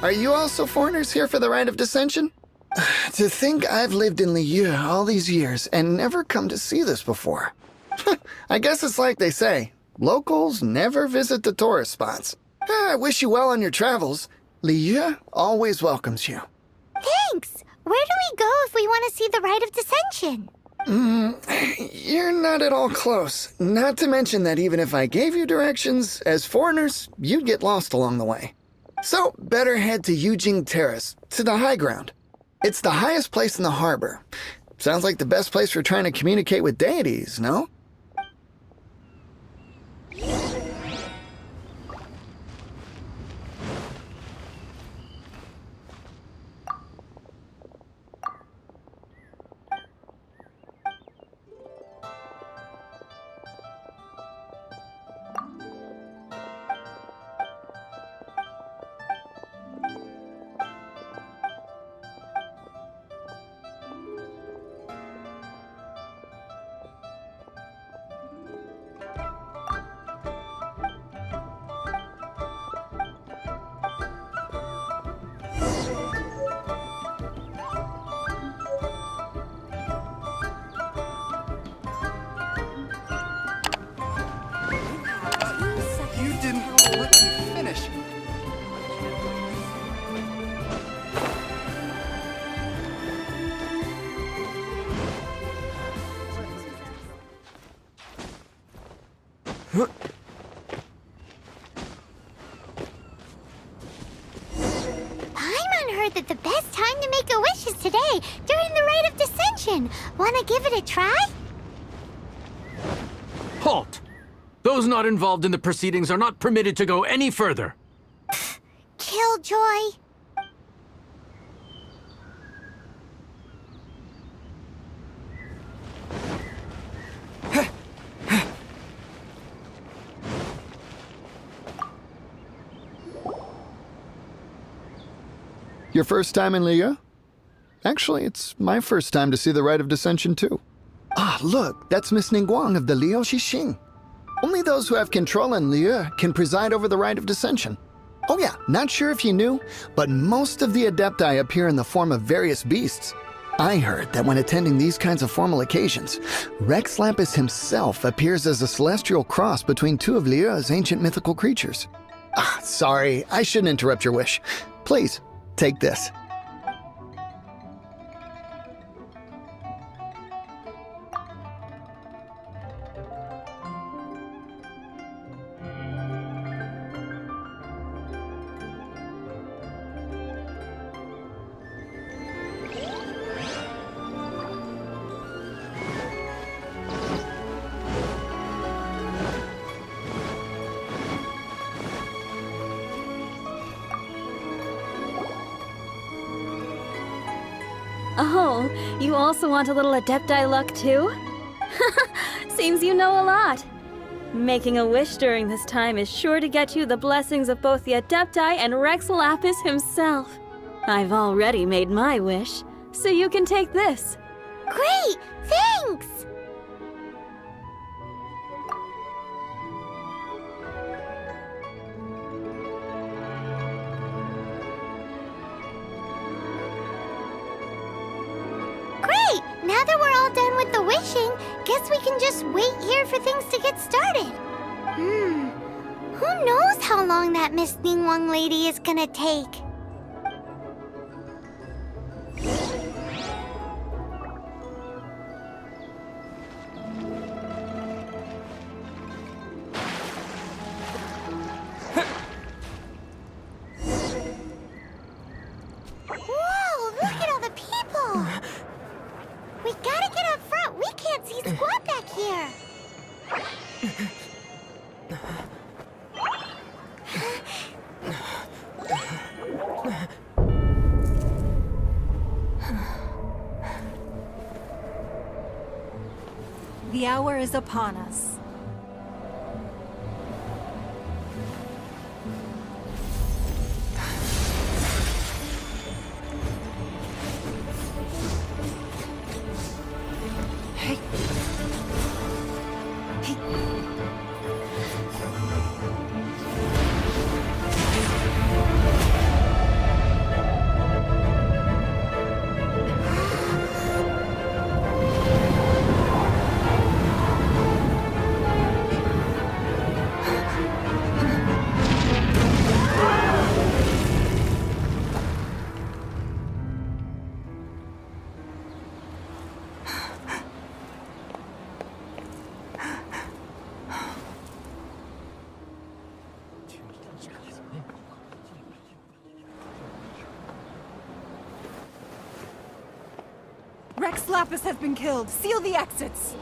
Are you also foreigners here for the Rite of Dissension? To think I've lived in Liyue all these years and never come to see this before. I guess it's like they say, locals never visit the tourist spots. I wish you well on your travels. Liyue always welcomes you. Thanks! Where do we go if we want to see the Rite of Dissension? You're not at all close. Not to mention that even if I gave you directions, as foreigners, you'd get lost along the way. So, better head to Yujing Terrace, to the high ground. It's the highest place in the harbor. Sounds like the best place for trying to communicate with deities, no? Paimon heard that the best time to make a wish is today, during the Rite of Dissension. Wanna give it a try? Halt! Those not involved in the proceedings are not permitted to go any further. Killjoy. Your first time in Liyue? Actually, it's my first time to see the Rite of Dissension, too. Ah, look, that's Miss Ningguang of the Liu Xixing. Only those who have control in Liyue can preside over the Rite of Dissension. Oh yeah, not sure if you knew, but most of the Adepti appear in the form of various beasts. I heard that when attending these kinds of formal occasions, Rex Lapis himself appears as a celestial cross between two of Liyue's ancient mythical creatures. Ah, sorry, I shouldn't interrupt your wish. Please, take this. Oh, you also want a little Adepti luck too? Seems you know a lot. Making a wish during this time is sure to get you the blessings of both the Adepti and Rex Lapis himself. I've already made my wish, so you can take this. Great! Thanks! Great! Now that we're all done with the wishing, guess we can just wait here for things to get started. Who knows how long that Miss Ningguang lady is gonna take? Whoa, look at all the people! We gotta get up front. We can't see squat back here. The hour is upon us. Rex Lapis has been killed. Seal the exits.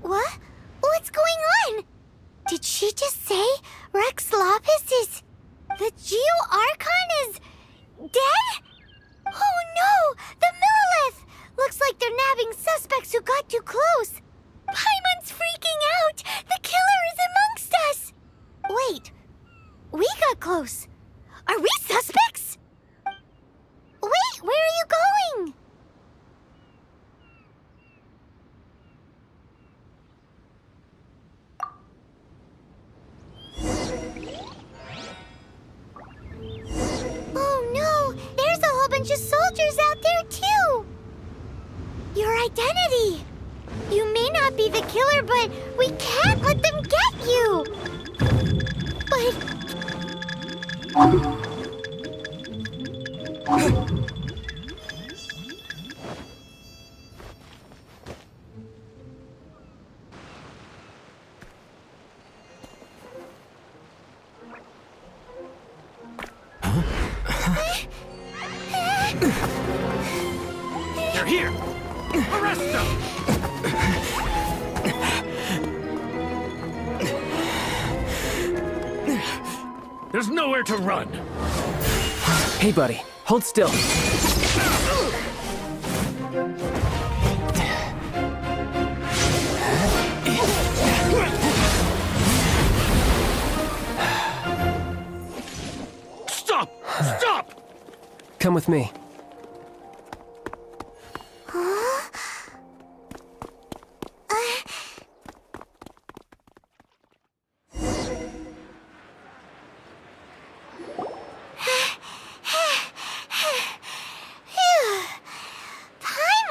What? What's going on? Did she just say Rex Lapis is... the Geo-Archon is... dead? Oh no! The Millilith! Looks like they're nabbing suspects who got too close. Paimon's freaking out! The killer is amongst us! Wait. We got close. Are we suspects? Wait, where are you going? Oh no! There's a whole bunch of soldiers out there too! Your identity! You may not be the killer, but we can't let them get you! But... They're here! Arrest them! There's nowhere to run! Hey, buddy. Hold still. Stop! Stop! Come with me.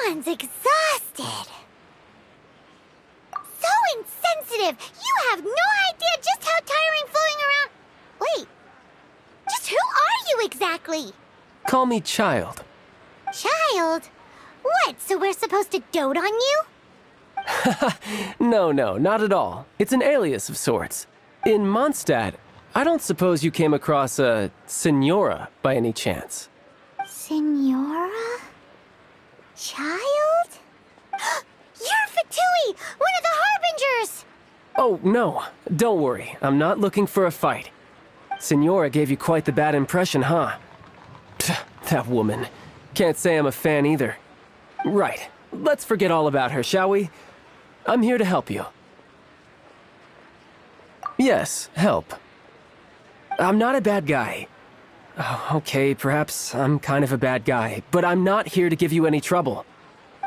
Paimon's exhausted. So insensitive! You have no idea just how tiring floating around... Wait. Just who are you exactly? Call me Child. Child? What, so we're supposed to dote on you? No, not at all. It's an alias of sorts. In Mondstadt, I don't suppose you came across a Senora by any chance. Senora? Child? You're Fatui, one of the Harbingers! Oh, no. Don't worry. I'm not looking for a fight. Senora gave you quite the bad impression, huh? That woman. Can't say I'm a fan either. Right. Let's forget all about her, shall we? I'm here to help you. Yes, help. I'm not a bad guy. Oh, okay, perhaps I'm kind of a bad guy, but I'm not here to give you any trouble.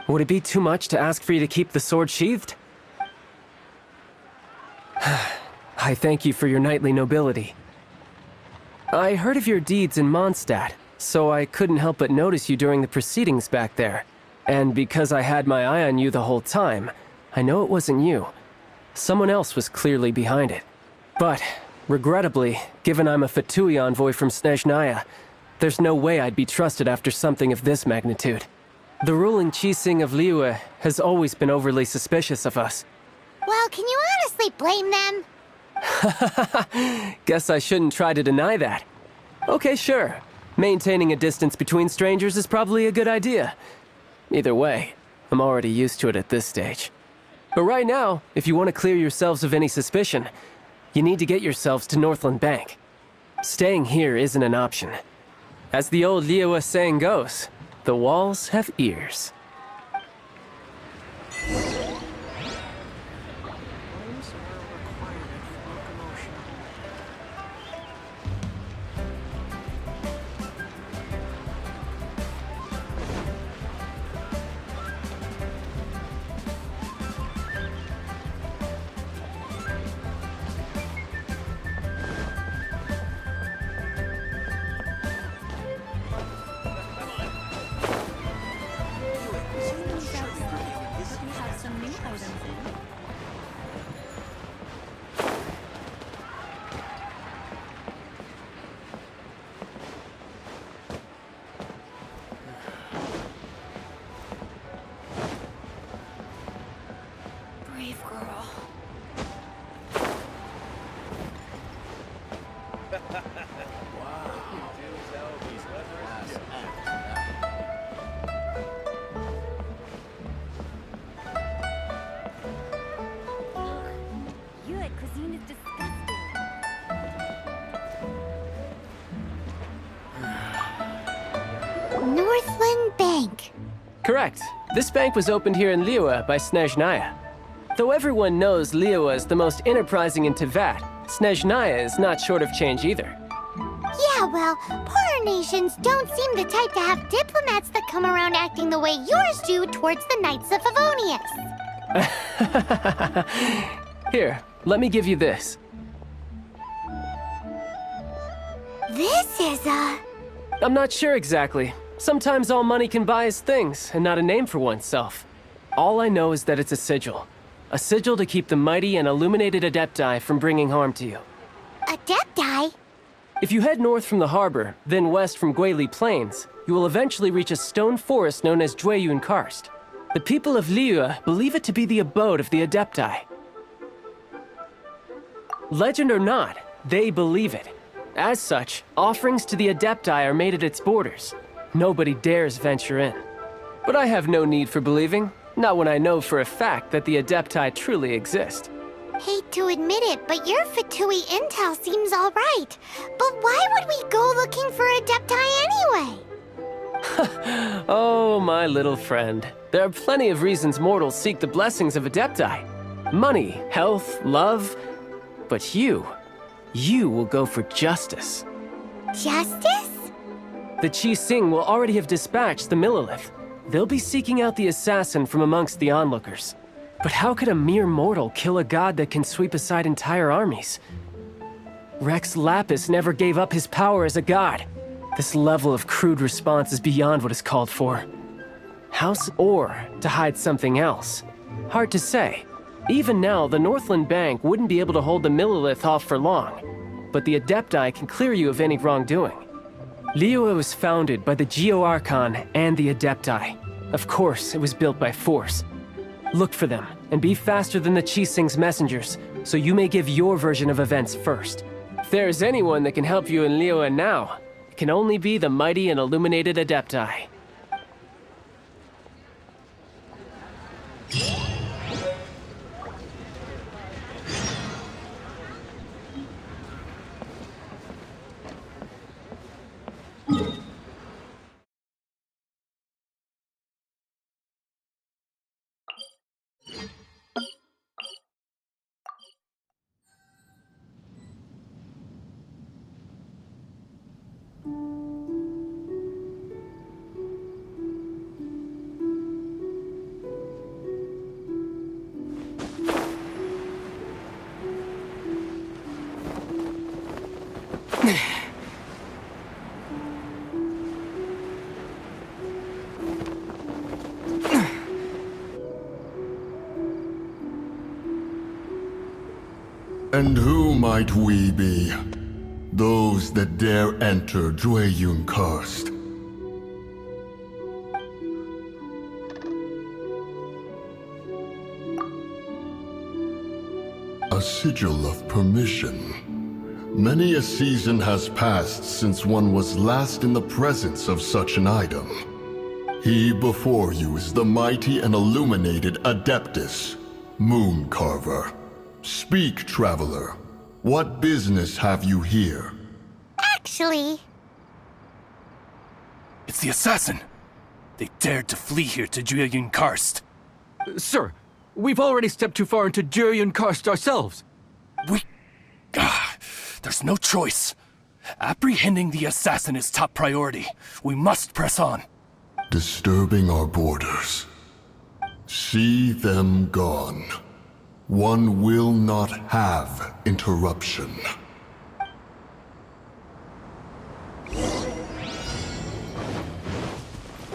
Would it be too much to ask for you to keep the sword sheathed? I thank you for your knightly nobility. I heard of your deeds in Mondstadt, so I couldn't help but notice you during the proceedings back there. And because I had my eye on you the whole time, I know it wasn't you. Someone else was clearly behind it. But, regrettably, given I'm a Fatui envoy from Snezhnaya, there's no way I'd be trusted after something of this magnitude. The ruling Qixing of Liyue has always been overly suspicious of us. Well, can you honestly blame them? Guess I shouldn't try to deny that. Okay, sure. Maintaining a distance between strangers is probably a good idea. Either way, I'm already used to it at this stage. But right now, if you want to clear yourselves of any suspicion, you need to get yourselves to Northland Bank. Staying here isn't an option. As the old Liyue saying goes, the walls have ears. Liyue cuisine is disgusting. Northland Bank. Correct. This bank was opened here in Liyue by Snezhnaya. Though everyone knows Liyue is the most enterprising in Teyvat, Snezhnaya is not short of change either. Yeah, well, poorer nations don't seem the type to have diplomats that come around acting the way yours do towards the Knights of Favonius. Here, let me give you this. This is I'm not sure exactly. Sometimes all money can buy is things, and not a name for oneself. All I know is that it's a sigil. A sigil to keep the mighty and illuminated Adepti from bringing harm to you. Adepti? If you head north from the harbor, then west from Guili Plains, you will eventually reach a stone forest known as Jueyun Karst. The people of Liyue believe it to be the abode of the Adepti. Legend or not, they believe it. As such, offerings to the Adepti are made at its borders. Nobody dares venture in. But I have no need for believing, not when I know for a fact that the Adepti truly exist. Hate to admit it, but your Fatui intel seems alright. But why would we go looking for Adepti anyway? Oh, my little friend. There are plenty of reasons mortals seek the blessings of Adepti. Money, health, love. But you will go for justice. Justice? The Chi Sing will already have dispatched the Millilith. They'll be seeking out the assassin from amongst the onlookers. But how could a mere mortal kill a god that can sweep aside entire armies? Rex Lapis never gave up his power as a god. This level of crude response is beyond what is called for. House or to hide something else? Hard to say. Even now, the Northland Bank wouldn't be able to hold the Millilith off for long. But the Adepti can clear you of any wrongdoing. Liyue was founded by the Geo-Archon and the Adepti. Of course, it was built by force. Look for them, and be faster than the Chi Sing's messengers, so you may give your version of events first. If there is anyone that can help you in Liyue now, it can only be the mighty and illuminated Adepti. And who might we be? Those that dare enter Jueyun Karst. A sigil of permission. Many a season has passed since one was last in the presence of such an item. He before you is the mighty and illuminated Adeptus, Moon Carver. Speak, traveler. What business have you here? Actually, It's the assassin! They dared to flee here to Jueyun Karst. Sir, we've already stepped too far into Jueyun Karst ourselves. There's no choice. Apprehending the assassin is top priority. We must press on. Disturbing our borders. See them gone. One will not have interruption.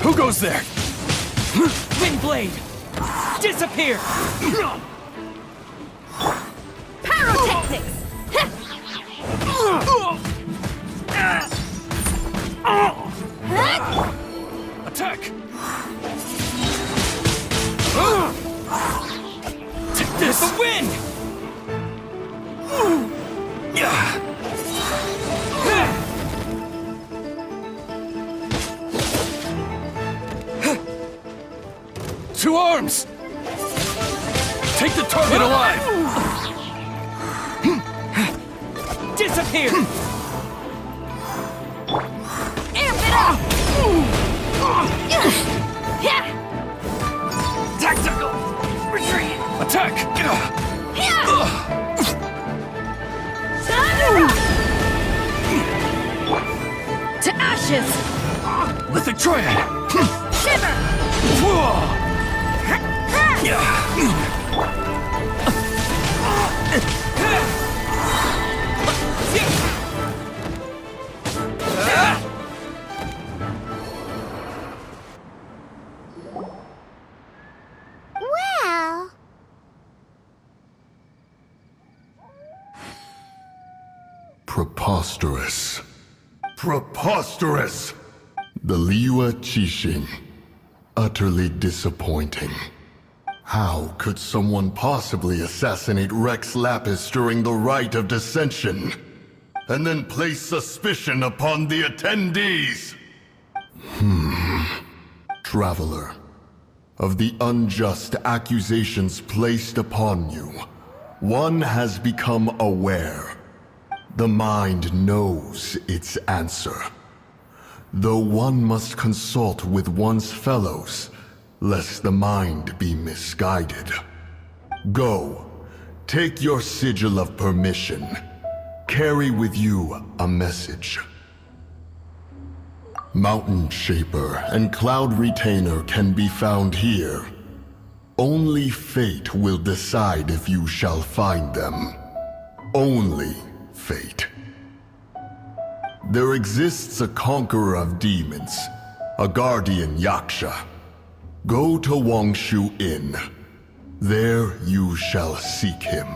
Who goes there? Windblade! Disappear! Pyrotechnics! Attack! Take this! The wind! arms! Take the target alive! Disappear! Amp it up! Tactical! Retreat! Attack! To ashes! Lithic Triad! Shiver! Well... Preposterous. Preposterous! The Liyue Qixing. Utterly disappointing. How could someone possibly assassinate Rex Lapis during the rite of dissension? And then place suspicion upon the attendees? Traveler, of the unjust accusations placed upon you, one has become aware. The mind knows its answer. Though one must consult with one's fellows, lest the mind be misguided. Go, take your sigil of permission. Carry with you a message. Mountain Shaper and Cloud Retainer can be found here. Only fate will decide if you shall find them. Only fate. There exists a conqueror of demons, a guardian Yaksha. Go to Wangshu Inn. There you shall seek him.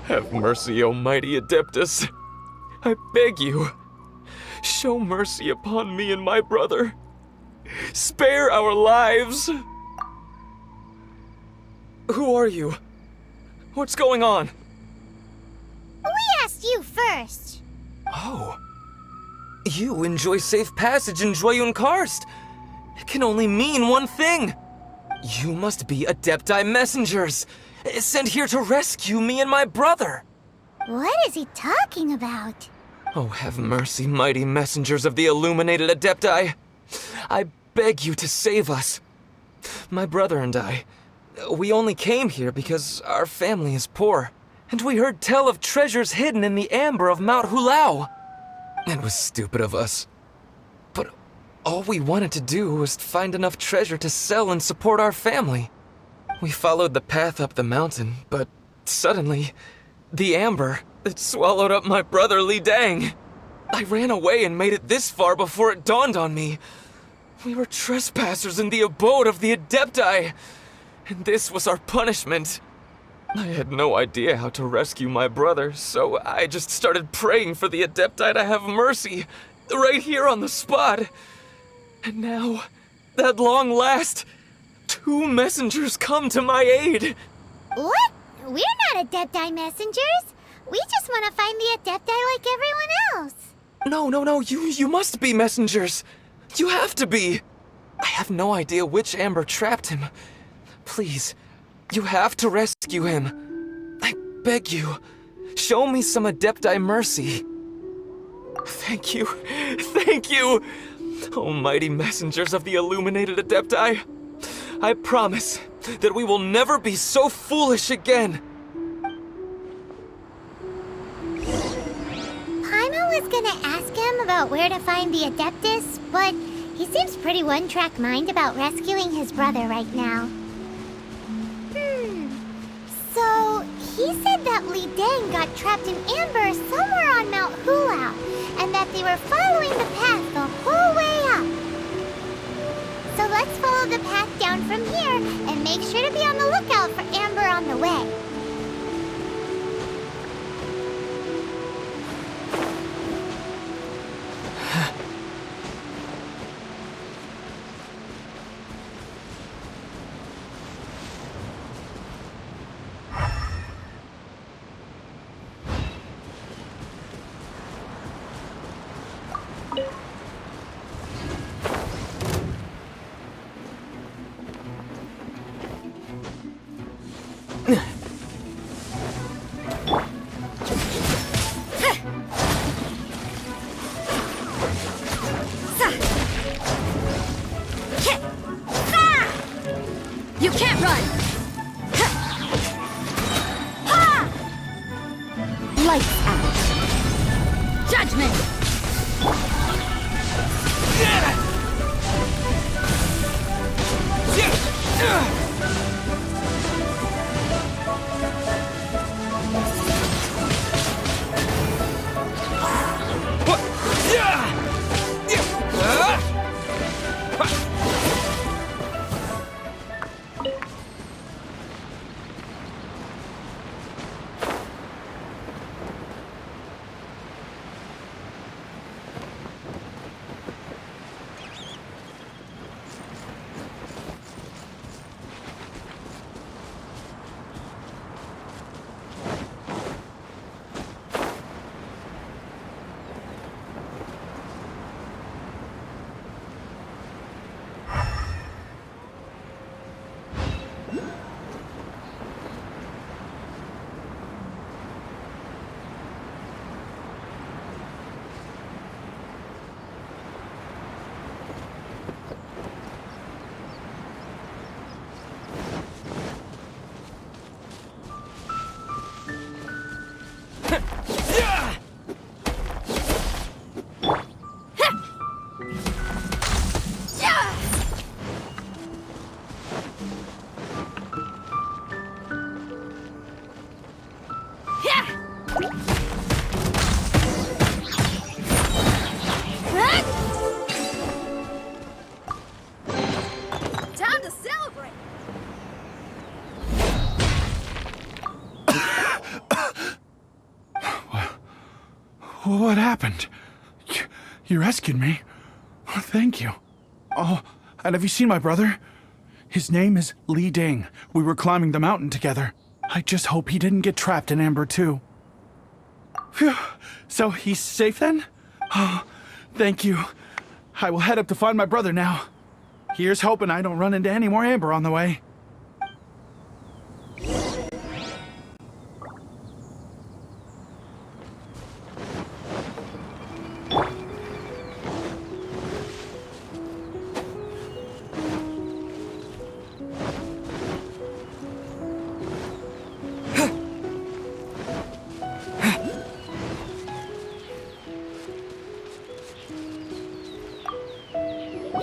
Have mercy, O mighty Adeptus. I beg you, show mercy upon me and my brother. Spare our lives! Who are you? What's going on? We asked you first. Oh. You enjoy safe passage in Jueyun Karst. It can only mean one thing. You must be Adepti messengers, sent here to rescue me and my brother. What is he talking about? Oh, have mercy, mighty messengers of the illuminated Adepti. I beg you to save us. My brother and I, we only came here because our family is poor, and we heard tell of treasures hidden in the amber of Mount Hulao. It was stupid of us. But all we wanted to do was find enough treasure to sell and support our family. We followed the path up the mountain, but suddenly, the amber, it swallowed up my brother Li Dang. I ran away and made it this far before it dawned on me. We were trespassers in the abode of the Adepti, and this was our punishment. I had no idea how to rescue my brother, so I just started praying for the Adepti to have mercy, right here on the spot. And now, at long last, 2 messengers come to my aid. What? We're not Adepti messengers. We just want to find the Adepti like everyone else. No, you must be messengers. You have to be. I have no idea which amber trapped him. Please, you have to rescue him. I beg you, show me some Adepti mercy. Thank you. Almighty messengers of the illuminated Adepti. I promise that we will never be so foolish again. Paimon was gonna ask him about where to find the Adeptus, but he seems pretty one-track mind about rescuing his brother right now. So, he that Li Dang got trapped in amber somewhere on Mount Hulao, and that they were following the path the whole way up. So let's follow the path down from here and make sure to be on the lookout for amber on the way. You can't run! Lights out. Judgment! Time to celebrate! What happened? You rescued me. Oh, thank you. Oh, and have you seen my brother? His name is Li Ding. We were climbing the mountain together. I just hope he didn't get trapped in amber too. Phew. So he's safe then? Oh, thank you. I will head up to find my brother now. Here's hoping I don't run into any more amber on the way.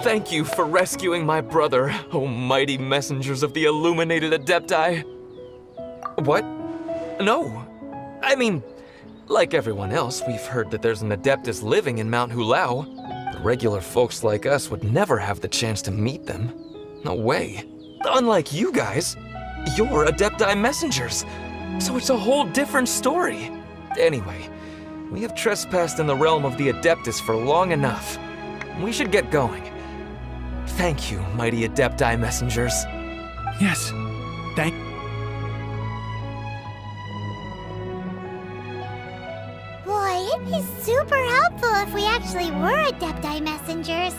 Thank you for rescuing my brother, O mighty messengers of the illuminated Adepti. What? No. I mean, like everyone else, we've heard that there's an Adeptus living in Mount Hulao. But regular folks like us would never have the chance to meet them. No way. Unlike you guys, you're Adepti messengers. So it's a whole different story. Anyway, we have trespassed in the realm of the Adeptus for long enough. We should get going. Thank you, mighty Adepti messengers. Yes, thank... Boy, it'd be super helpful if we actually were Adepti messengers.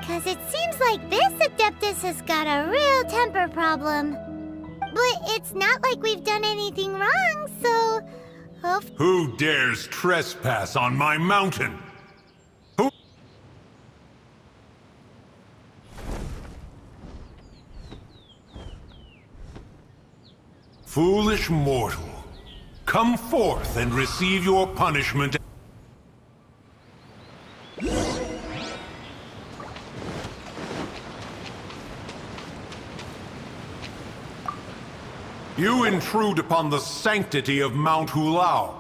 Cause it seems like this Adeptus has got a real temper problem. But it's not like we've done anything wrong, so... Who dares trespass on my mountain? Who? Foolish mortal, come forth and receive your punishment. You intrude upon the sanctity of Mount Hulao.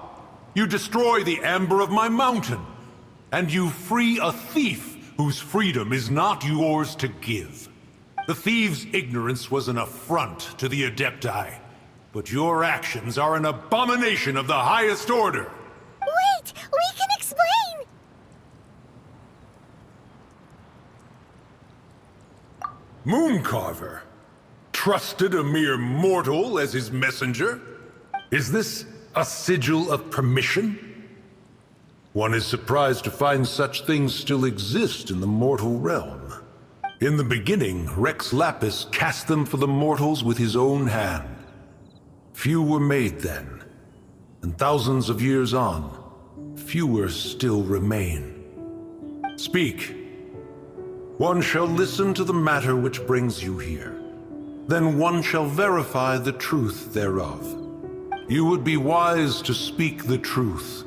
You destroy the amber of my mountain. And you free a thief whose freedom is not yours to give. The thief's ignorance was an affront to the Adepti. But your actions are an abomination of the highest order. Wait! We can explain! Mooncarver trusted a mere mortal as his messenger? Is this a sigil of permission? One is surprised to find such things still exist in the mortal realm. In the beginning, Rex Lapis cast them for the mortals with his own hand. Few were made then, and thousands of years on, fewer still remain. Speak. One shall listen to the matter which brings you here. Then one shall verify the truth thereof. You would be wise to speak the truth.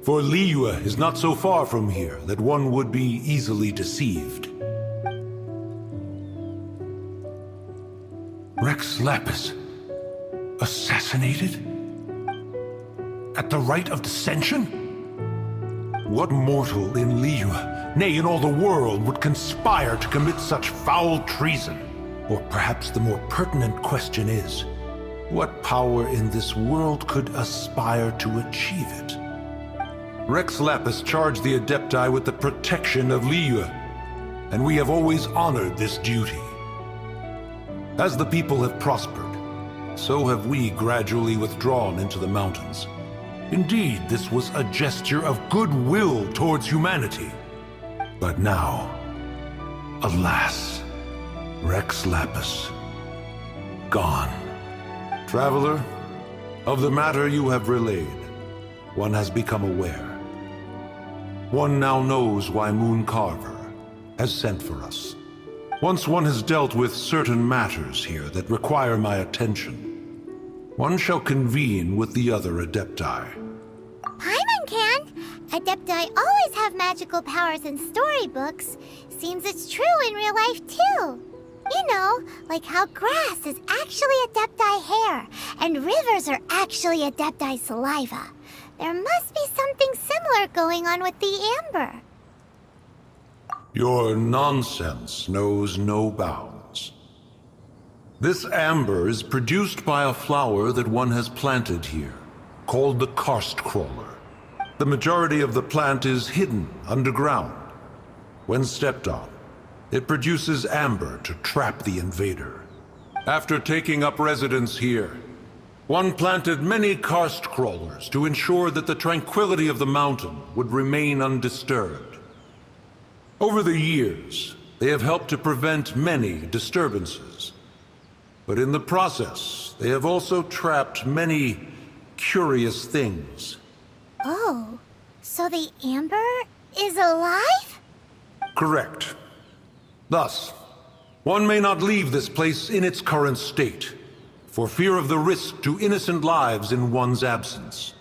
For Liyue is not so far from here that one would be easily deceived. Rex Lapis, assassinated? At the rite of dissension? What mortal in Liyue, nay in all the world, would conspire to commit such foul treason? Or perhaps the more pertinent question is, what power in this world could aspire to achieve it? Rex Lapis charged the Adepti with the protection of Liyue, and we have always honored this duty. As the people have prospered, so have we gradually withdrawn into the mountains. Indeed, this was a gesture of goodwill towards humanity. But now, alas, Rex Lapis, gone. Traveler, of the matter you have relayed, one has become aware. One now knows why Mooncarver has sent for us. Once one has dealt with certain matters here that require my attention, one shall convene with the other Adepti. Paimon can! Adepti always have magical powers in storybooks. Seems it's true in real life, too. You know, like how grass is actually Adepti hair, and rivers are actually Adepti saliva. There must be something similar going on with the amber. Your nonsense knows no bounds. This amber is produced by a flower that one has planted here, called the karst crawler. The majority of the plant is hidden underground. When stepped on, it produces amber to trap the invader. After taking up residence here, one planted many karst crawlers to ensure that the tranquility of the mountain would remain undisturbed. Over the years, they have helped to prevent many disturbances. But in the process, they have also trapped many curious things. Oh, so the amber is alive? Correct. Thus, one may not leave this place in its current state, for fear of the risk to innocent lives in one's absence.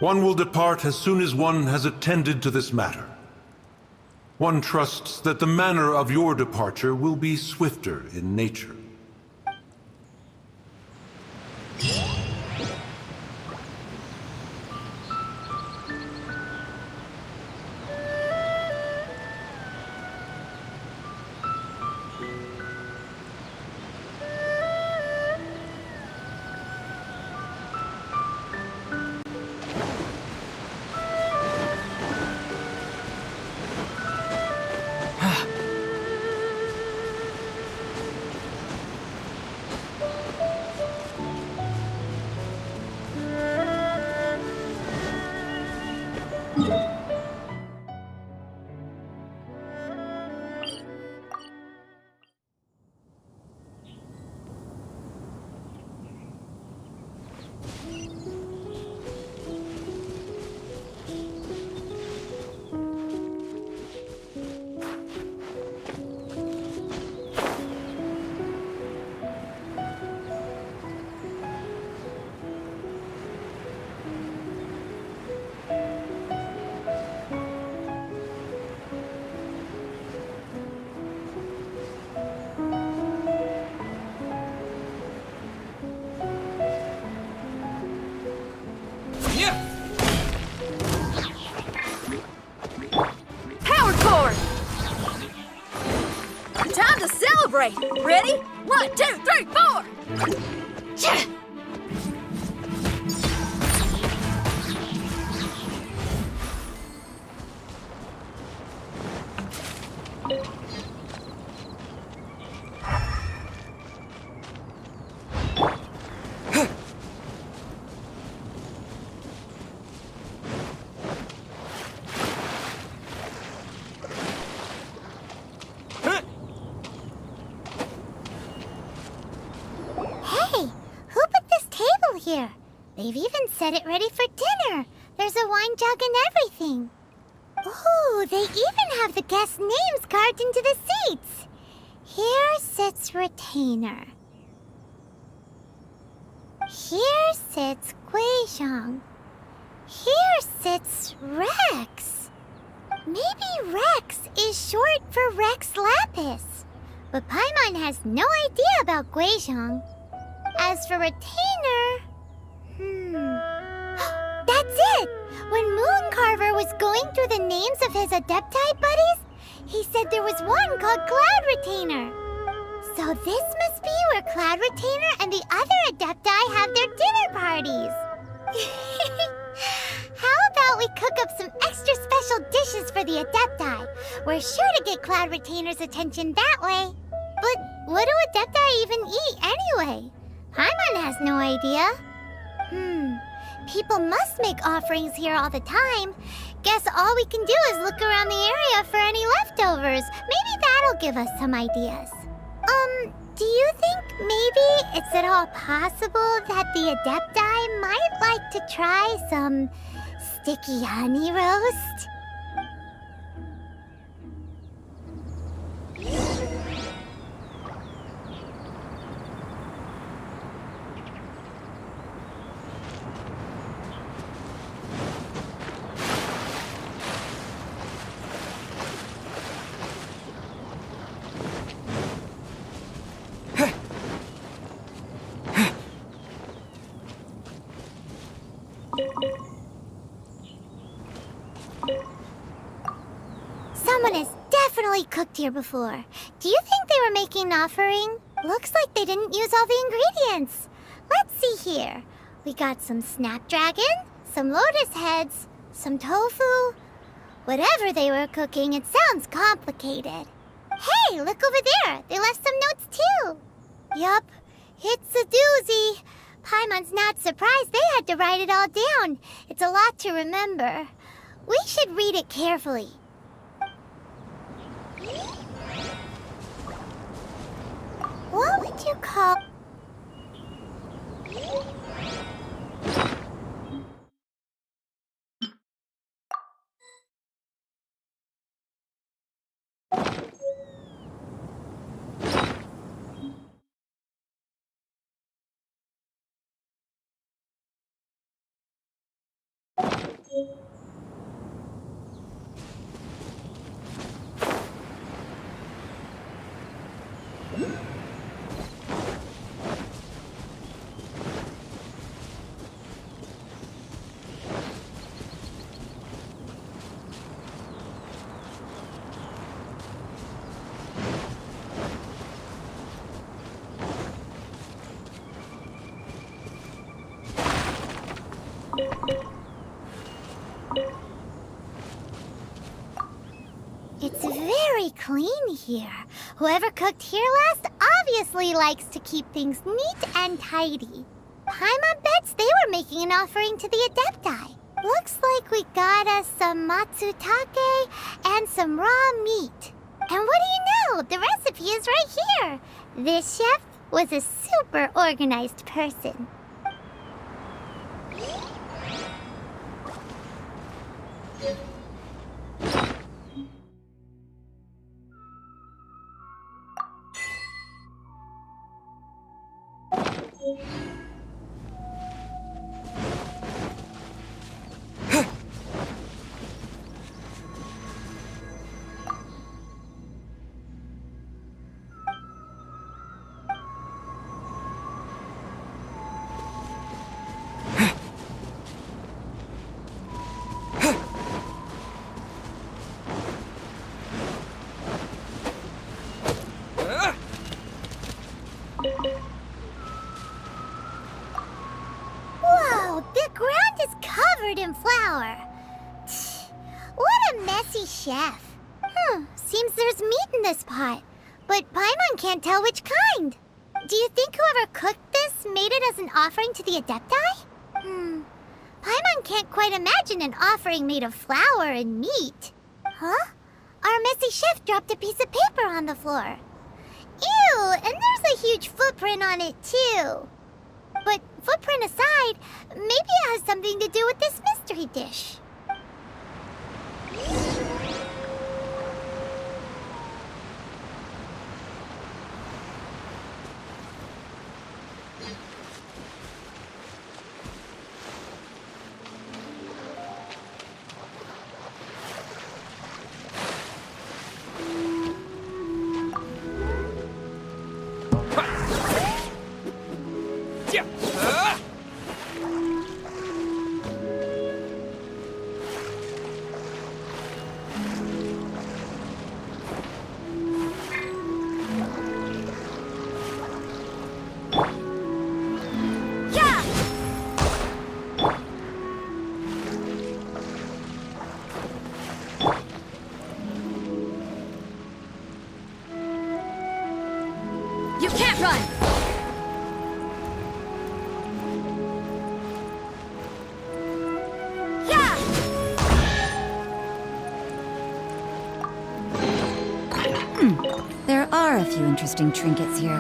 One will depart as soon as one has attended to this matter. One trusts that the manner of your departure will be swifter in nature. celebrate. Ready? 1, 2, 3, 4! Chah! Hey, who put this table here? They've even set it ready for dinner. There's a wine jug and everything. Ooh, they even have the guests' names carved into the seats. Here sits Retainer. Here sits Guizhong. Here sits Rex. Maybe Rex is short for Rex Lapis. But Paimon has no idea about Guizhong. As for Retainer... That's it! When Mooncarver was going through the names of his Adepti buddies, he said there was one called Cloud Retainer. So this must be where Cloud Retainer and the other Adepti have their dinner parties. How about we cook up some extra special dishes for the Adepti? We're sure to get Cloud Retainer's attention that way. But what do Adepti even eat anyway? Paimon has no idea. People must make offerings here all the time. Guess all we can do is look around the area for any leftovers. Maybe that'll give us some ideas. Do you think maybe it's at all possible that the Adepti might like to try some sticky honey roast? Someone has definitely cooked here before. Do you think they were making an offering? Looks like they didn't use all the ingredients. Let's see here. We got some snapdragon, some lotus heads, some tofu. Whatever they were cooking, it sounds complicated. Hey, look over there. They left some notes too. Yup, it's a doozy. Paimon's not surprised they had to write it all down. It's a lot to remember. We should read it carefully. What would you call... It's very clean here. Whoever cooked here last obviously likes to keep things neat and tidy. Paimon bets they were making an offering to the Adepti. Looks like we got us some matsutake and some raw meat. And what do you know? The recipe is right here. This chef was a super organized person. chef. Seems there's meat in this pot, but Paimon can't tell which kind. Do you think whoever cooked this made it as an offering to the Adepti? Paimon can't quite imagine an offering made of flour and meat. Huh? Our messy chef dropped a piece of paper on the floor. Ew, and there's a huge footprint on it too. But footprint aside, maybe it has something to do with this mystery dish. You can't run! There are a few interesting trinkets here.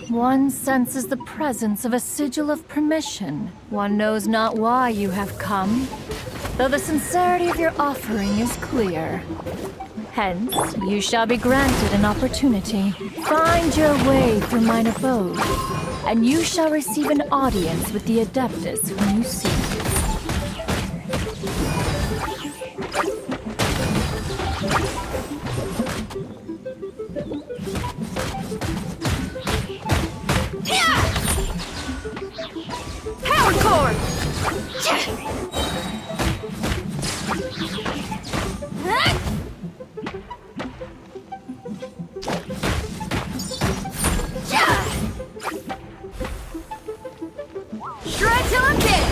One senses the presence of a sigil of permission. One knows not why you have come. though the sincerity of your offering is clear. Hence, you shall be granted an opportunity. Find your way through mine abode, and you shall receive an audience with the Adeptus whom you seek. Power cord! Shred till I'm dead!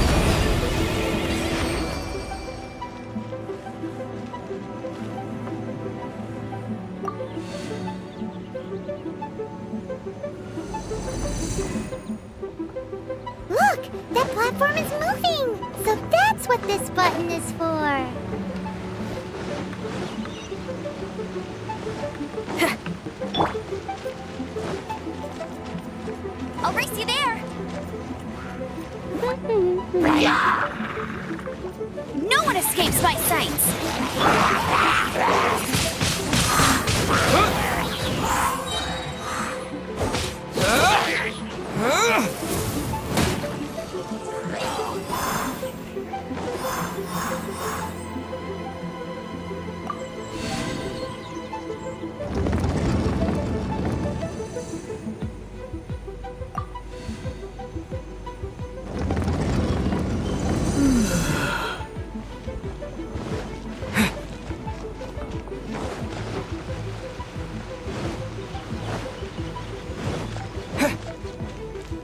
Look! That platform is moving! So that's what this button is for! I'll race you there! No one escapes my sights!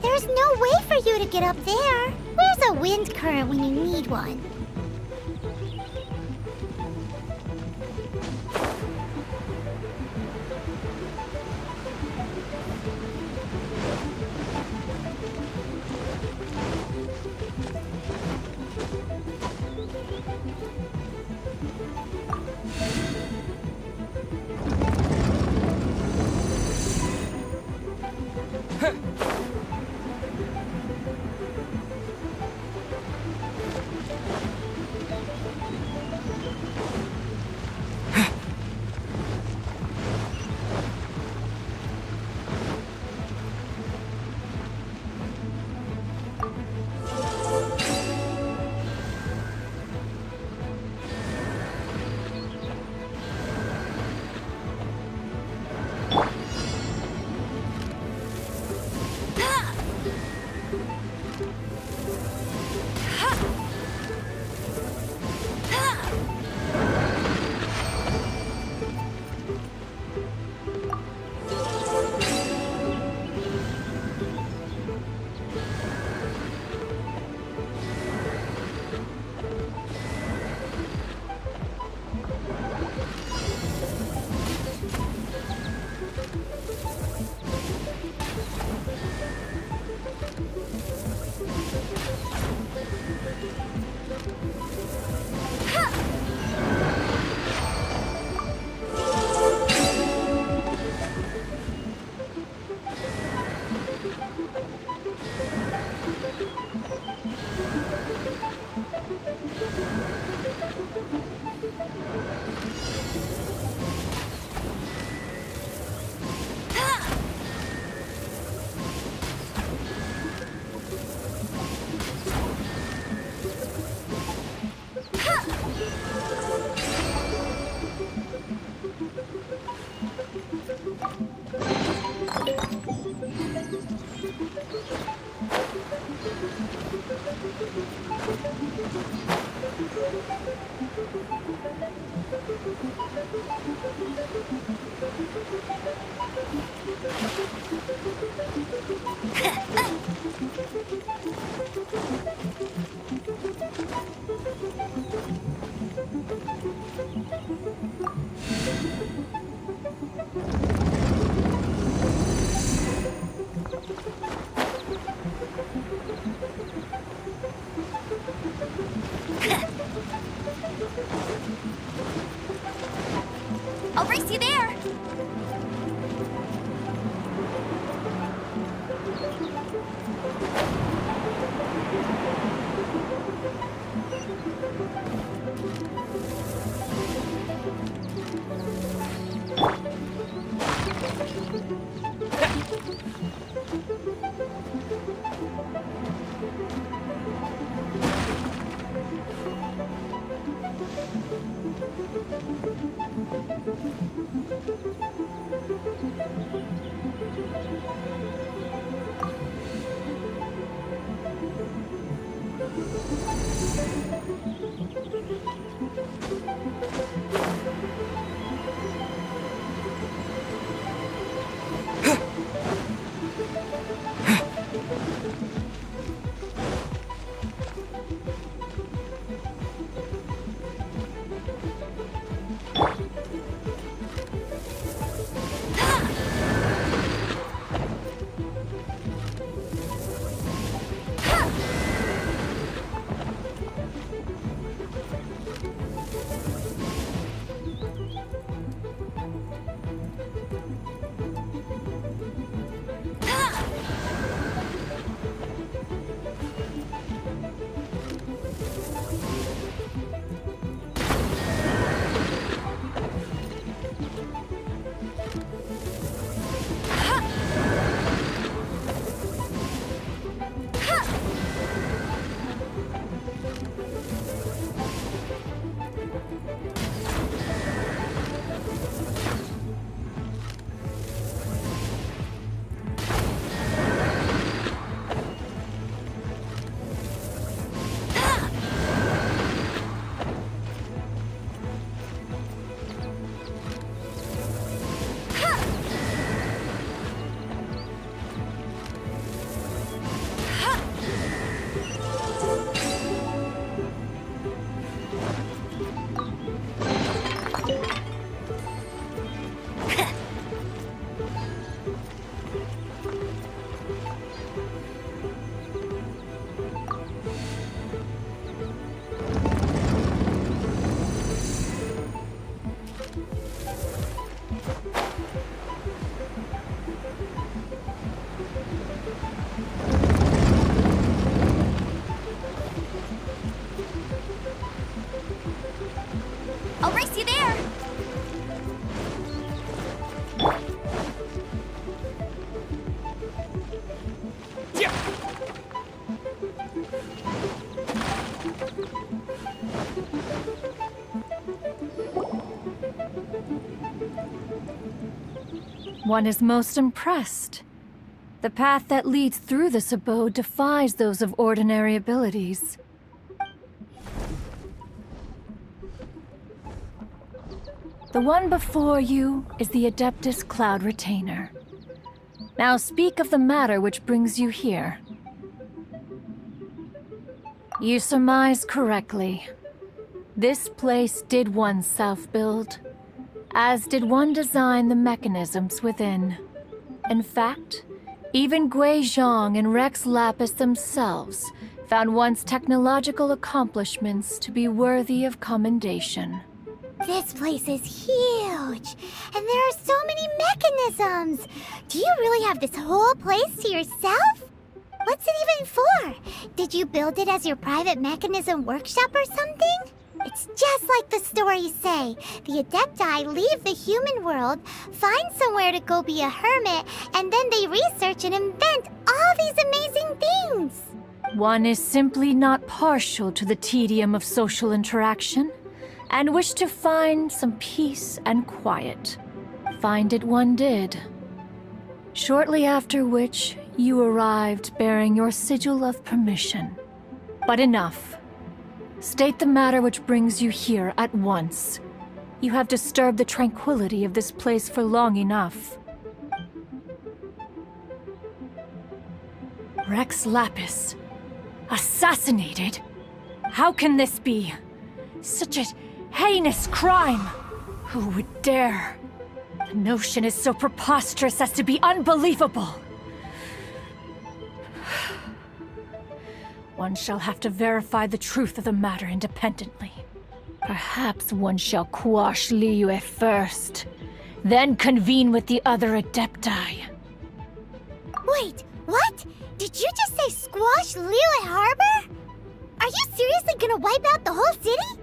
There's no way for you to get up there. Where's a wind current when you need one? I'll race you there! I'll race you there! One is most impressed. The path that leads through this abode defies those of ordinary abilities. The one before you is the Adeptus Cloud Retainer. Now speak of the matter which brings you here. You surmise correctly. This place did one self-build, as did one design the mechanisms within. In fact, even Gui Zhang and Rex Lapis themselves found one's technological accomplishments to be worthy of commendation. This place is huge, and there are so many mechanisms. Do you really have this whole place to yourself? What's it even for? Did you build it as your private mechanism workshop or something? It's just like the stories say. The Adepti leave the human world, find somewhere to go be a hermit, and then they research and invent all these amazing things. One is simply not partial to the tedium of social interaction, and wished to find some peace and quiet. Find it one did. Shortly after which, you arrived bearing your sigil of permission. But enough. State the matter which brings you here at once. You have disturbed the tranquility of this place for long enough. Rex Lapis. Assassinated? How can this be? Such a heinous crime! Who would dare? The notion is so preposterous as to be unbelievable. One shall have to verify the truth of the matter independently. Perhaps one shall quash Liyue first, then convene with the other Adepti. Wait, what? Did you just say squash Liyue Harbour? Are you seriously gonna wipe out the whole city?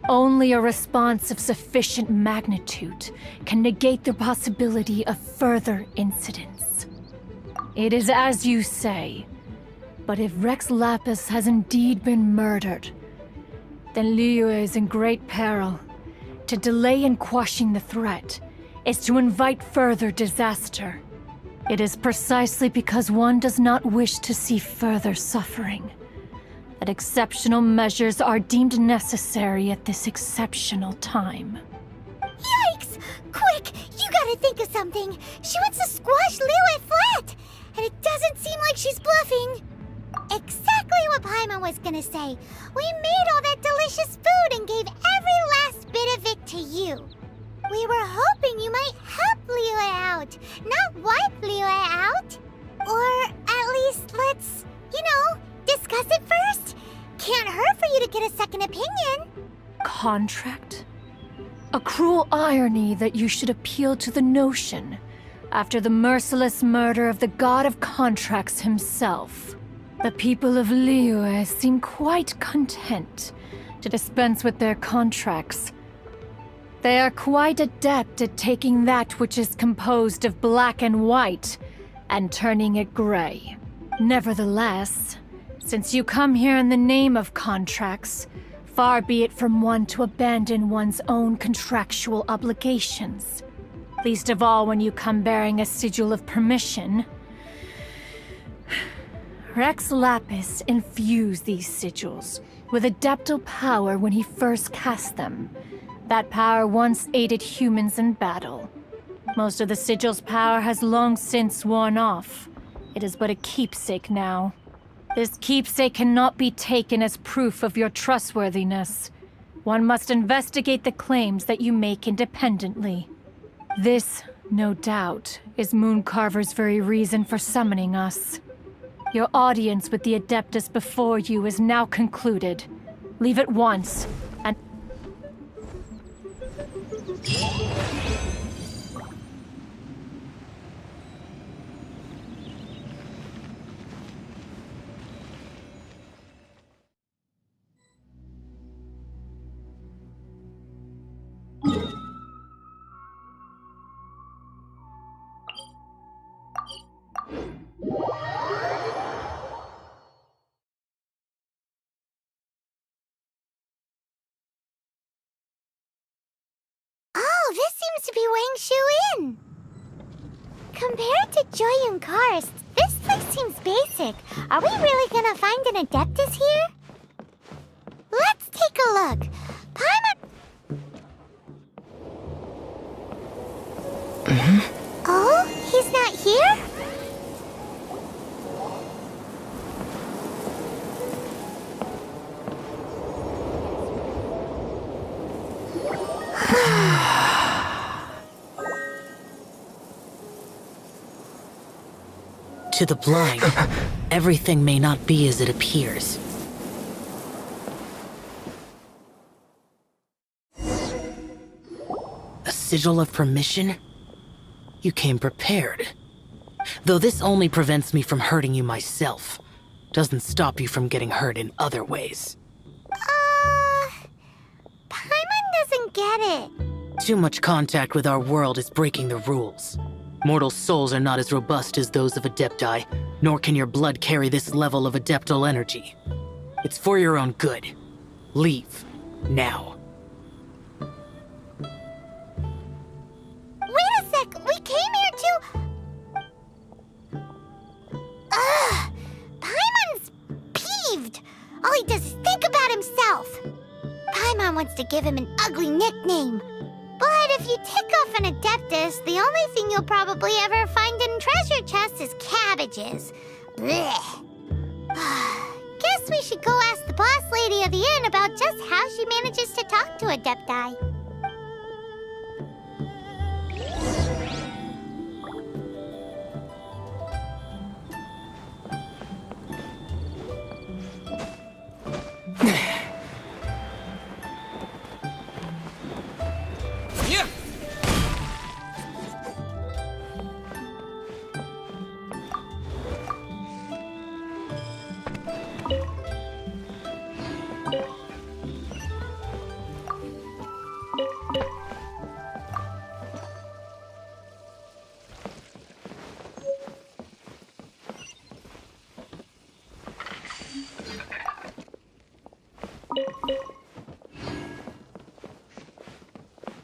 Only a response of sufficient magnitude can negate the possibility of further incidents. It is as you say, but if Rex Lapis has indeed been murdered, then Liyue is in great peril, to delay in quashing the threat is to invite further disaster. It is precisely because one does not wish to see further suffering that exceptional measures are deemed necessary at this exceptional time. Yikes! Quick, you gotta think of something. She wants to squash Liyue flat, and it doesn't seem like she's bluffing. Exactly what Paimon was gonna say. We made all that delicious food and gave every last bit of it to you. We were hoping you might help Liyue out, not wipe Liyue out. Or at least let's, discuss it first. Can't hurt for you to get a second opinion. Contract? A cruel irony that you should appeal to the notion after the merciless murder of the god of contracts himself. The people of Liyue seem quite content to dispense with their contracts. They are quite adept at taking that which is composed of black and white and turning it gray. Nevertheless, since you come here in the name of contracts, far be it from one to abandon one's own contractual obligations. Least of all when you come bearing a sigil of permission. Rex Lapis infused these sigils with adeptal power when he first cast them. That power once aided humans in battle. Most of the sigil's power has long since worn off. It is but a keepsake now. This keepsake cannot be taken as proof of your trustworthiness. One must investigate the claims that you make independently. This, no doubt, is Mooncarver's very reason for summoning us. Your audience with the Adeptus before you is now concluded. Leave at once, and... Oh, this seems to be Wang Shu in. Compared to Joyun Karst, this place seems basic. Are we really gonna find an Adeptus here? Let's take a look. Paimon... Oh, he's not here? To the blind, everything may not be as it appears. A sigil of permission? You came prepared. Though this only prevents me from hurting you myself, doesn't stop you from getting hurt in other ways. Paimon doesn't get it. Too much contact with our world is breaking the rules. Mortal souls are not as robust as those of Adepti, nor can your blood carry this level of adeptal energy. It's for your own good. Leave. Now. Wait a sec! We came here to... Ugh! Paimon's peeved! All he does is think about himself! Paimon wants to give him an ugly nickname. But if you tick off an Adeptus, the only thing you'll probably ever find in treasure chests is cabbages. Blech. Guess we should go ask the boss lady of the inn about just how she manages to talk to Adepti.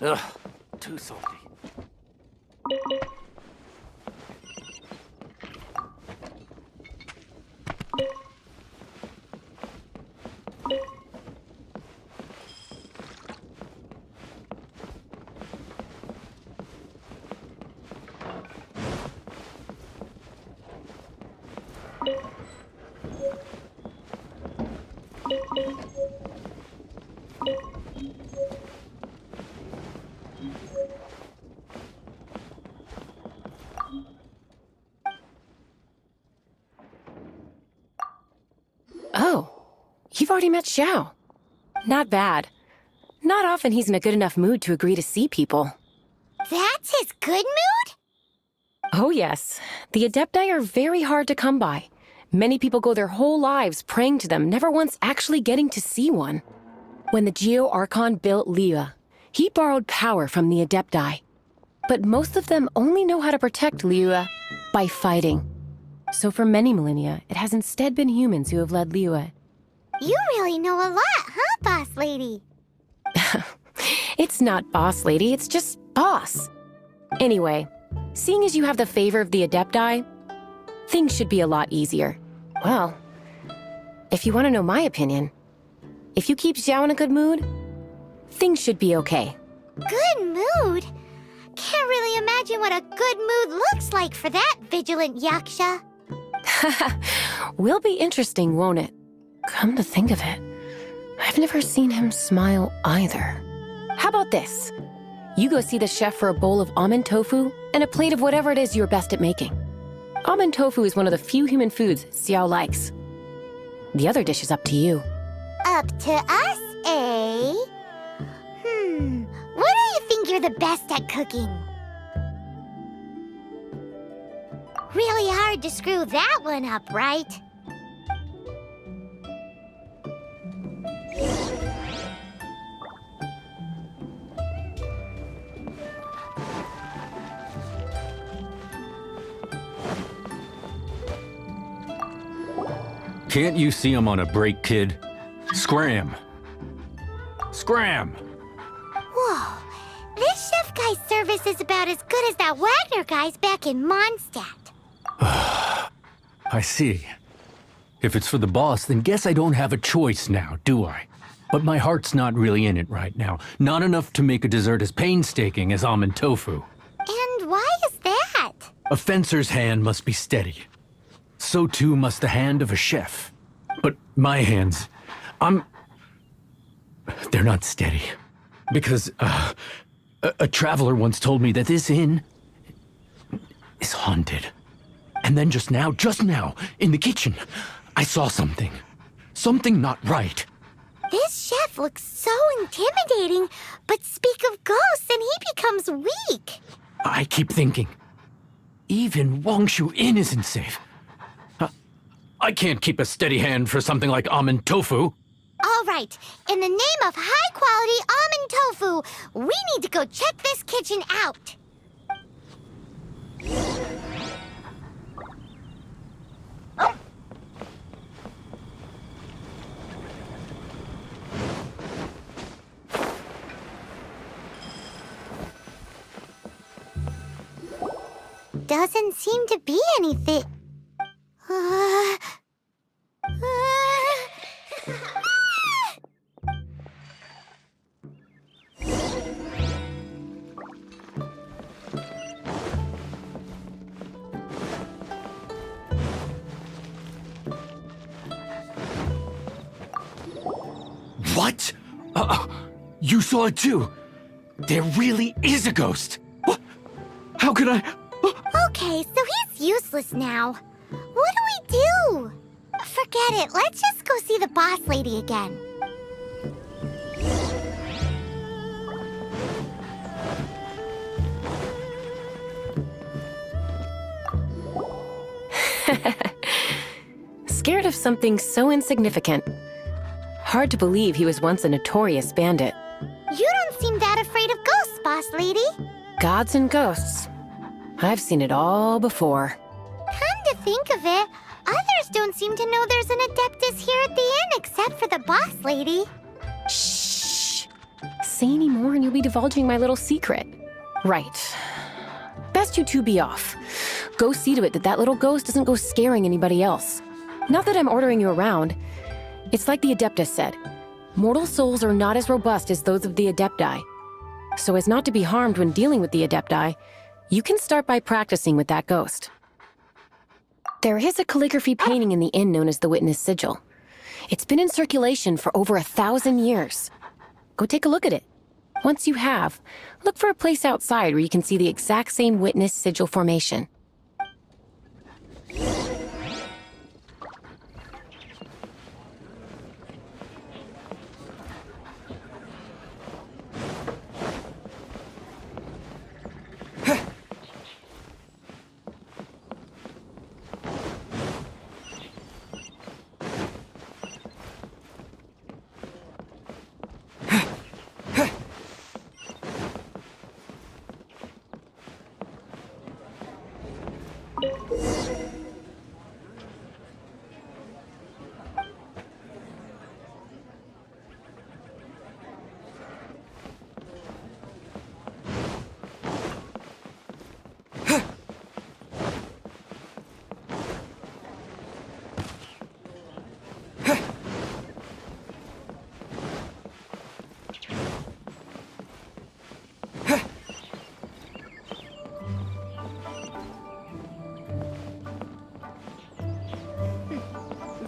Ugh, too salty. Oh, you've already met Xiao. Not bad. Not often he's in a good enough mood to agree to see people. That's his good mood? Oh yes, the Adepti are very hard to come by. Many people go their whole lives praying to them, never once actually getting to see one. When the Geo Archon built Liyue, he borrowed power from the Adepti. But most of them only know how to protect Liyue by fighting. So for many millennia, it has instead been humans who have led Liyue. You really know a lot, huh, boss lady? It's not boss lady, it's just boss. Anyway, seeing as you have the favor of the Adepti, things should be a lot easier. Well, if you want to know my opinion, if you keep Xiao in a good mood, things should be okay. Good mood? Can't really imagine what a good mood looks like for that vigilant yaksha. Will be interesting, won't it? Come to think of it, I've never seen him smile either. How about this? You go see the chef for a bowl of almond tofu and a plate of whatever it is you're best at making. Almond tofu is one of the few human foods Xiao likes. The other dish is up to you. Up to us, eh? What do you think you're the best at cooking? Really hard to screw that one up, right? Can't you see I'm on a break, kid? Scram! Scram! Whoa, this chef guy's service is about as good as that Wagner guy's back in Mondstadt. I see. If it's for the boss, then guess I don't have a choice now, do I? But my heart's not really in it right now. Not enough to make a dessert as painstaking as almond tofu. And why is that? A fencer's hand must be steady. So too must the hand of a chef. But my hands, they're not steady. Because, a traveler once told me that this inn is haunted. And then just now, in the kitchen, I saw something. Something not right. This chef looks so intimidating, but speak of ghosts and he becomes weak. I keep thinking, even Wangshu Inn isn't safe. I can't keep a steady hand for something like almond tofu. All right, in the name of high-quality almond tofu, we need to go check this kitchen out. Doesn't seem to be anything. What? You saw it too? There really is a ghost. What? How could I? Okay, so he's useless now. What do we do? Forget it. Let's just go see the boss lady again. Scared of something so insignificant. Hard to believe he was once a notorious bandit. You don't seem that afraid of ghosts, boss lady. Gods and ghosts. I've seen it all before. Come to think of it, others don't seem to know there's an Adeptus here at the inn except for the boss lady. Shh. say any more and you'll be divulging my little secret. Right. Best you two be off. Go see to it that that little ghost doesn't go scaring anybody else. Not that I'm ordering you around. It's like the Adeptus said. Mortal souls are not as robust as those of the Adepti. So as not to be harmed when dealing with the Adepti, you can start by practicing with that ghost. There is a calligraphy painting in the inn known as the Witness Sigil. It's been in circulation for over 1,000 years. Go take a look at it. Once you have, look for a place outside where you can see the exact same Witness Sigil formation.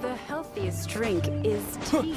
The healthiest drink is tea.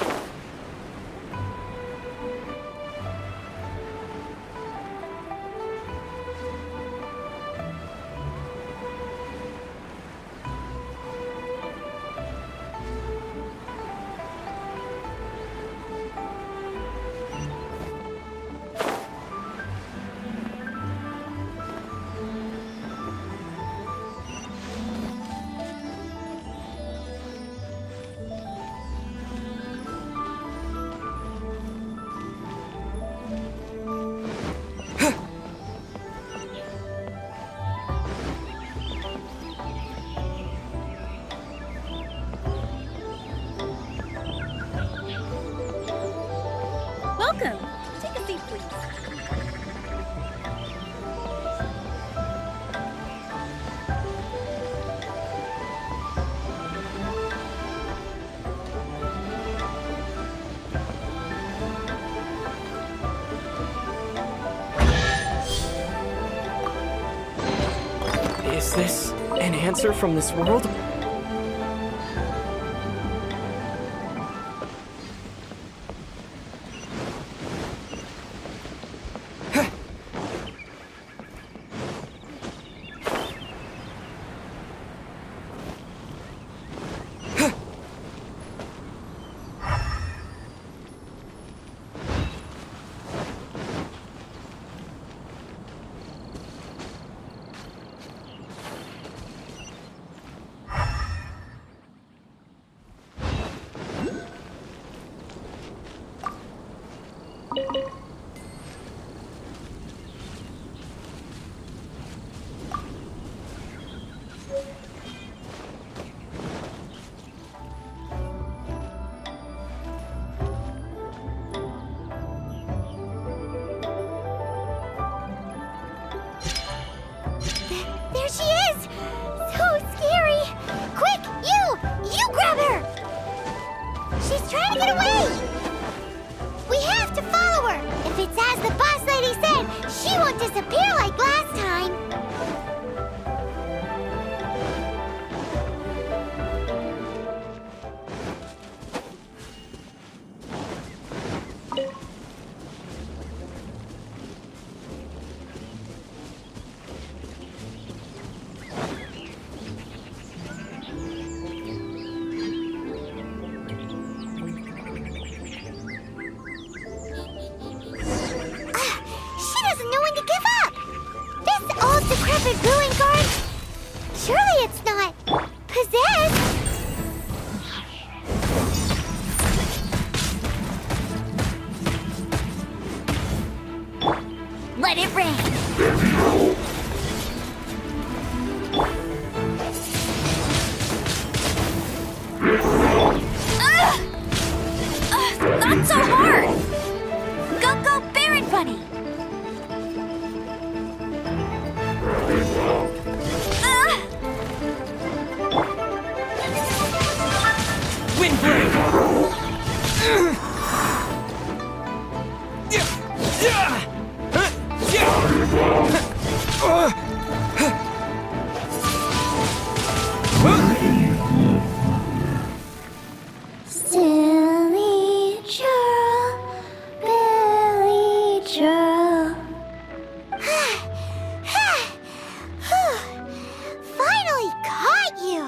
Welcome. Take a seat, please. Is this an answer from this world? There she is! So scary! Quick, you grab her! She's trying to get away! We have to follow her! If it's as the boss lady said, she won't disappear like last time! Decrepit ruin guard? Surely it's not possessed. Let it rain. Not so hard. Go, berry. Silly churl, Billy churl. Finally caught you!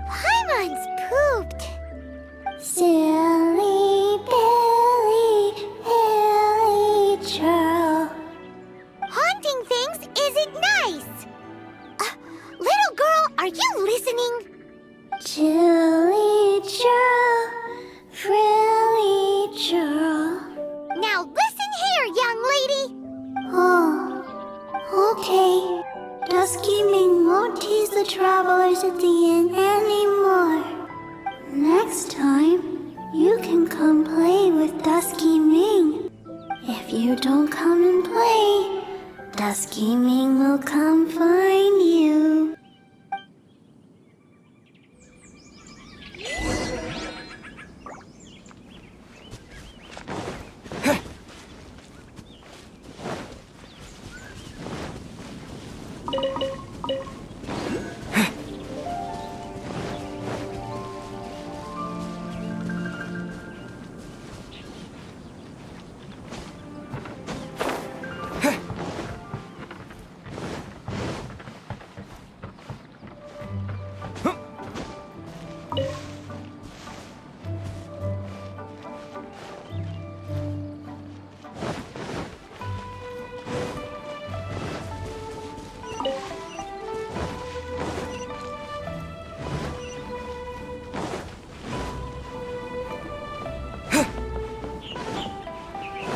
Paimon's pooped. Silly Billy, Billy churl. Haunting things isn't nice. Little girl, are you listening? Chilly churl, frilly churl. Now listen here, young lady. Oh, okay. Dusky Ming won't tease the travelers at the inn anymore. Next time, you can come play with Dusky Ming. If you don't come and play, Dusky Ming will come find you.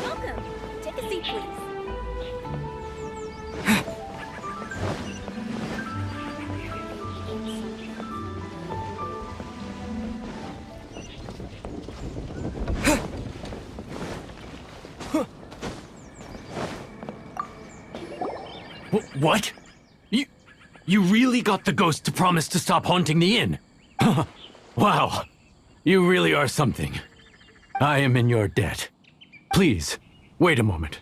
Welcome. Take a seat, please. What? You really got the ghost to promise to stop haunting the inn? Wow. You really are something. I am in your debt. Please, wait a moment.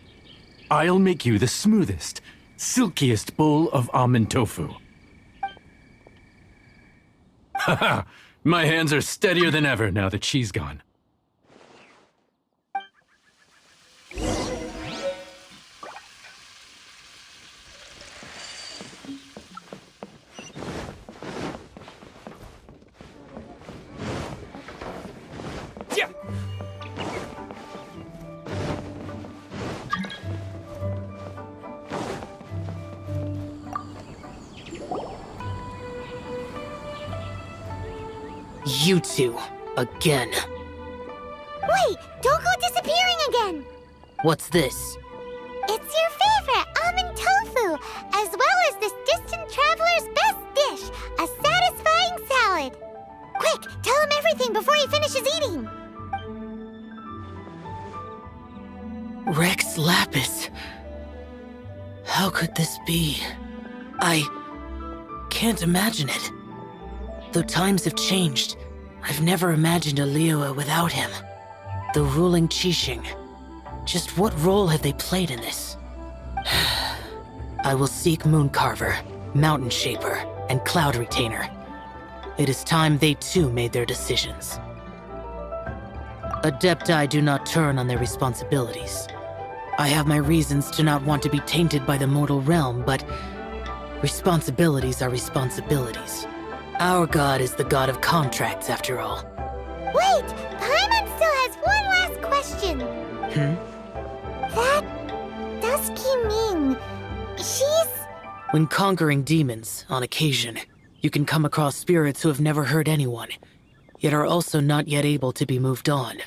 I'll make you the smoothest, silkiest bowl of almond tofu. Haha, my hands are steadier than ever now that she's gone. You two, again. Wait, don't go disappearing again. What's this? It's your favorite almond tofu, as well as this distant traveler's best dish, a satisfying salad. Quick, tell him everything before he finishes eating. Rex Lapis. How could this be? I can't imagine it. Though times have changed, I've never imagined a Liyue without him. The ruling Qixing. Just what role have they played in this? I will seek Mooncarver, Mountain Shaper, and Cloud Retainer. It is time they too made their decisions. Adepti do not turn on their responsibilities. I have my reasons to not want to be tainted by the mortal realm, but responsibilities are responsibilities. Our god is the god of contracts, after all. Wait, Paimon still has one last question. That Dusky Ming, she's... When conquering demons, on occasion, you can come across spirits who have never hurt anyone, yet are also not yet able to be moved on.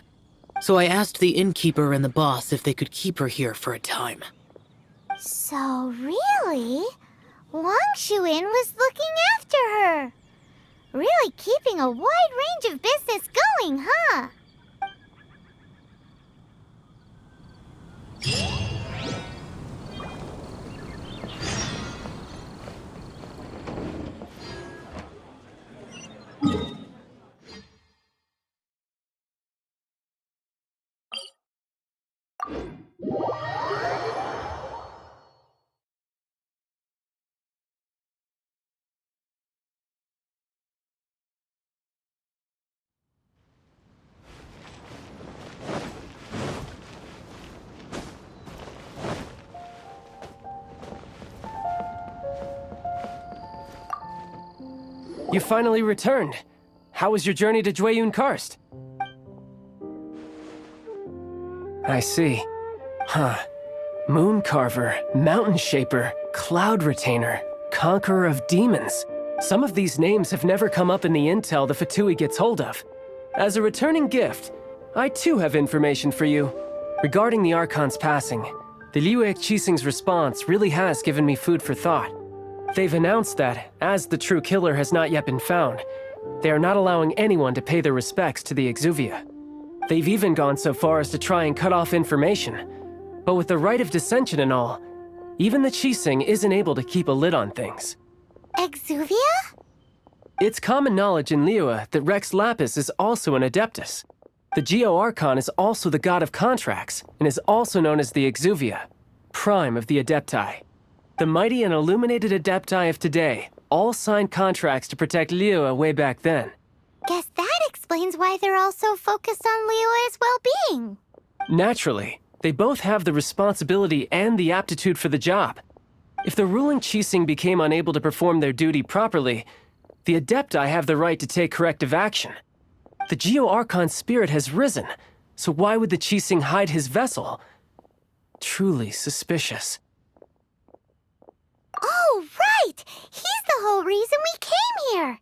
So I asked the innkeeper and the boss if they could keep her here for a time. So really, Wangshu Inn was looking after her. Really keeping a wide range of business going, huh? You finally returned. How was your journey to Jueyun Karst? I see. Huh. Moon Carver, Mountain Shaper, Cloud Retainer, Conqueror of Demons. Some of these names have never come up in the intel the Fatui gets hold of. As a returning gift, I too have information for you. Regarding the Archon's passing, the Liyue Qixing's response really has given me food for thought. They've announced that, as the true killer has not yet been found, they are not allowing anyone to pay their respects to the Exuvia. They've even gone so far as to try and cut off information. But with the right of dissension and all, even the Qixing isn't able to keep a lid on things. Exuvia? It's common knowledge in Liyue that Rex Lapis is also an Adeptus. The Geo-Archon is also the god of contracts, and is also known as the Exuvia, prime of the Adepti. The mighty and illuminated Adepti of today all signed contracts to protect Liyue way back then. Guess that explains why they're all so focused on Liyue's well-being. Naturally, they both have the responsibility and the aptitude for the job. If the ruling Qixing became unable to perform their duty properly, the Adepti have the right to take corrective action. The Geo-Archon's spirit has risen, so why would the Qixing hide his vessel? Truly suspicious. Oh, right! He's the whole reason we came here!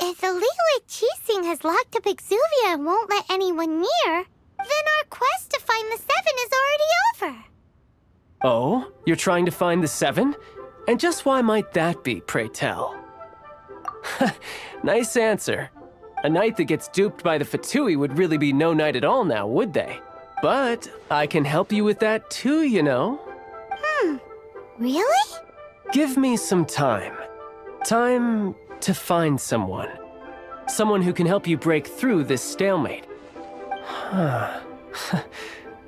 If the Liyue Qixing has locked up Exuvia and won't let anyone near, then our quest to find the Seven is already over. Oh? You're trying to find the Seven? And just why might that be, pray tell? Nice answer. A knight that gets duped by the Fatui would really be no knight at all now, would they? But I can help you with that too, you know. Really? Give me some time. Time to find someone. Someone who can help you break through this stalemate.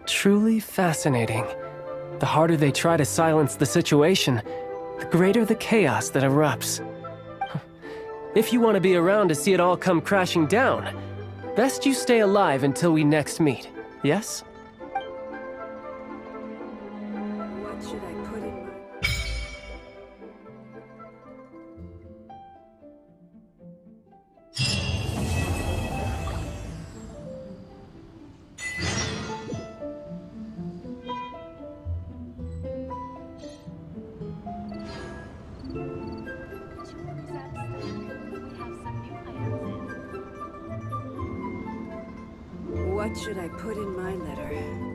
Truly fascinating. The harder they try to silence the situation, the greater the chaos that erupts. If you want to be around to see it all come crashing down, best you stay alive until we next meet, yes? What should I put in my... What should I put in my letter?